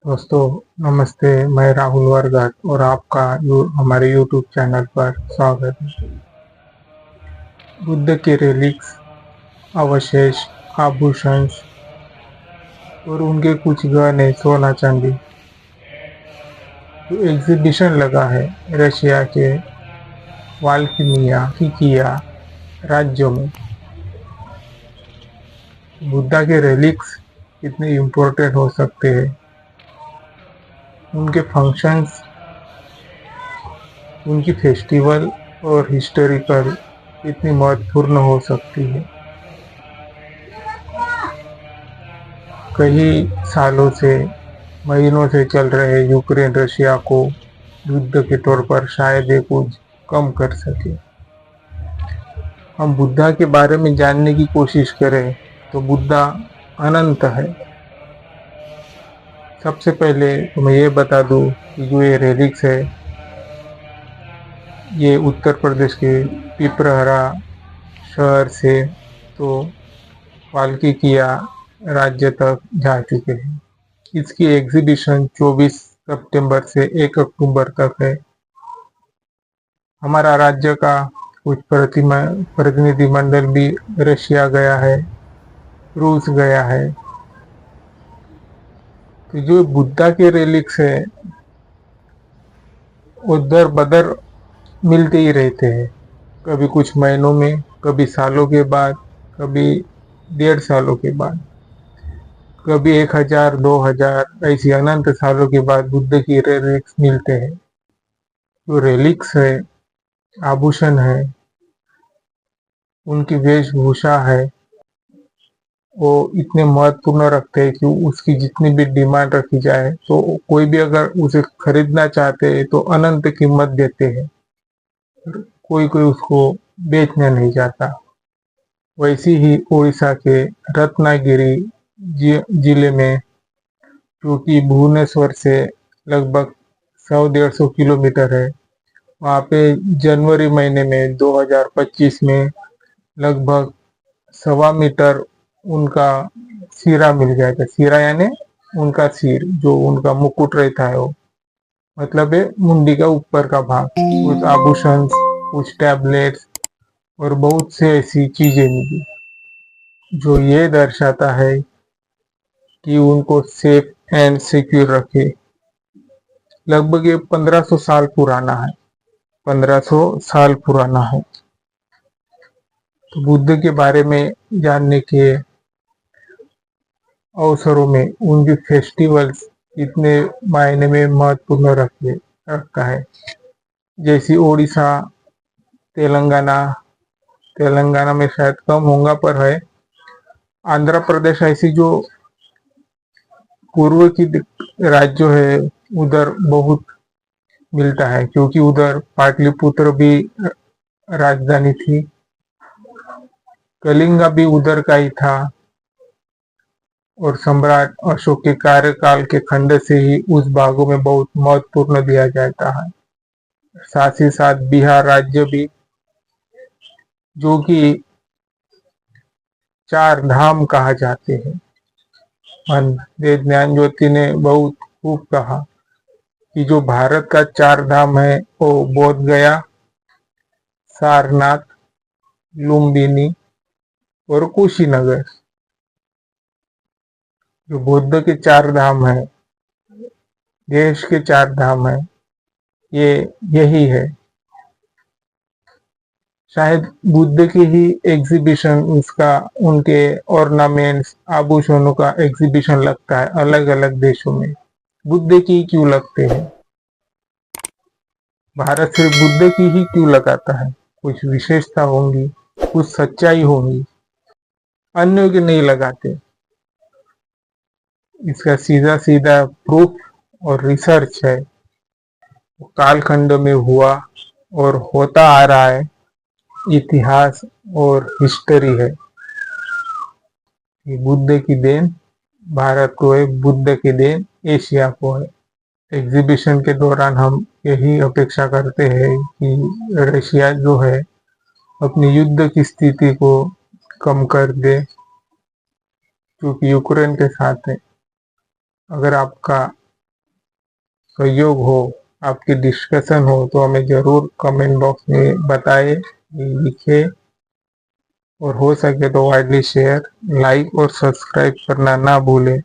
दोस्तों नमस्ते। मैं राहुल वर्गत और आपका हमारे YouTube चैनल पर स्वागत है। बुद्ध के रेलिक्स, अवशेष, आभूषण और उनके कुछ गहने सोना चांदी जो एग्जीबिशन लगा है रशिया के वाल्किया राज्यों में। बुद्धा के रेलिक्स कितने इम्पोर्टेंट हो सकते हैं, उनके फंक्शंस, उनकी फेस्टिवल और हिस्टोरिकल कितनी महत्वपूर्ण हो सकती है। कई सालों से, महीनों से चल रहे यूक्रेन रशिया को युद्ध के तौर पर शायद ये कुछ कम कर सके। हम बुद्धा के बारे में जानने की कोशिश करें तो बुद्धा अनंत है। सबसे पहले तो मैं ये बता दूं कि जो ये रेलिक्स है ये उत्तर प्रदेश के पिपरहरा शहर से तो वाल्किया राज्य तक जा चुके हैं। इसकी एग्जीबिशन 24 सितंबर से 1 अक्टूबर तक है। हमारा राज्य का कुछ प्रतिनिधि मंडल भी रशिया गया है, रूस गया है। तो जो बुद्धा के रेलिक्स है वो दर बदर मिलते ही रहते हैं, कभी कुछ महीनों में, कभी सालों के बाद, कभी 1.5 सालों के बाद, कभी 1000 2000 ऐसी अनंत सालों के बाद बुद्ध की रेलिक्स मिलते हैं। जो रेलिक्स है, आभूषण है, उनकी वेशभूषा है, वो इतने महत्वपूर्ण रखते हैं कि उसकी जितनी भी डिमांड रखी जाए तो कोई भी अगर उसे खरीदना चाहते हैं तो अनंत कीमत देते हैं, कोई कोई उसको बेचने नहीं जाता। वैसी ही उड़ीसा के रत्नागिरी जिले में, जो कि भुवनेश्वर से लगभग 100-150 किलोमीटर है, वहाँ पे जनवरी महीने में 2025 में लगभग 1.25 मीटर उनका सिरा मिल गया था। सिरा यानी उनका सिर, जो उनका मुकुट रहता है, वो मतलब है मुंडी का ऊपर का भाग। कुछ आभूषण, कुछ टैबलेट्स और बहुत से ऐसी चीजें मिली, जो ये दर्शाता है कि उनको सेफ एंड सिक्योर रखे। लगभग ये 1500 साल पुराना है, 1500 साल पुराना है। तो बुद्ध के बारे में जानने के अवसरों में उनकी फेस्टिवल्स इतने मायने में महत्वपूर्ण रखता है। जैसी ओडिशा, तेलंगाना, तेलंगाना में शायद कम होगा पर है, आंध्र प्रदेश, ऐसी जो पूर्व की राज्य है उधर बहुत मिलता है, क्योंकि उधर पाटलिपुत्र भी राजधानी थी, कलिंगा भी उधर का ही था और सम्राट अशोक के कार्यकाल के खंड से ही उस भागों में बहुत महत्वपूर्ण दिया जाता है। साथ ही साथ बिहार राज्य भी, जो कि 4 धाम कहा जाते हैं। वेद ज्ञान ज्योति ने बहुत खूब कहा कि जो भारत का 4 धाम है वो बोध गया, सारनाथ, लुम्बिनी और कुशीनगर। जो बुद्ध के 4 धाम है, देश के 4 धाम है, ये यही है। शायद बुद्ध की ही एग्जीबिशन, उसका, उनके ऑर्नामेंट्स, आभूषणों का एग्जीबिशन लगता है अलग अलग देशों में। बुद्ध की क्यों लगते हैं? भारत सिर्फ बुद्ध की ही क्यों लगाता है? कुछ विशेषता होंगी, कुछ सच्चाई होंगी, अन्यों की नहीं लगाते। इसका सीधा सीधा प्रूफ और रिसर्च है, कालखंड में हुआ और होता आ रहा है, इतिहास और हिस्ट्री है। बुद्ध की देन भारत को है, बुद्ध की देन एशिया को है। एग्जीबिशन के दौरान हम यही अपेक्षा करते हैं कि रशिया जो है अपनी युद्ध की स्थिति को कम कर दे, क्योंकि यूक्रेन के साथ है। अगर आपका सहयोग हो, आपकी डिस्कशन हो तो हमें ज़रूर कमेंट बॉक्स में बताएं, लिखें और हो सके तो वाइडली शेयर, लाइक और सब्सक्राइब करना ना भूलें।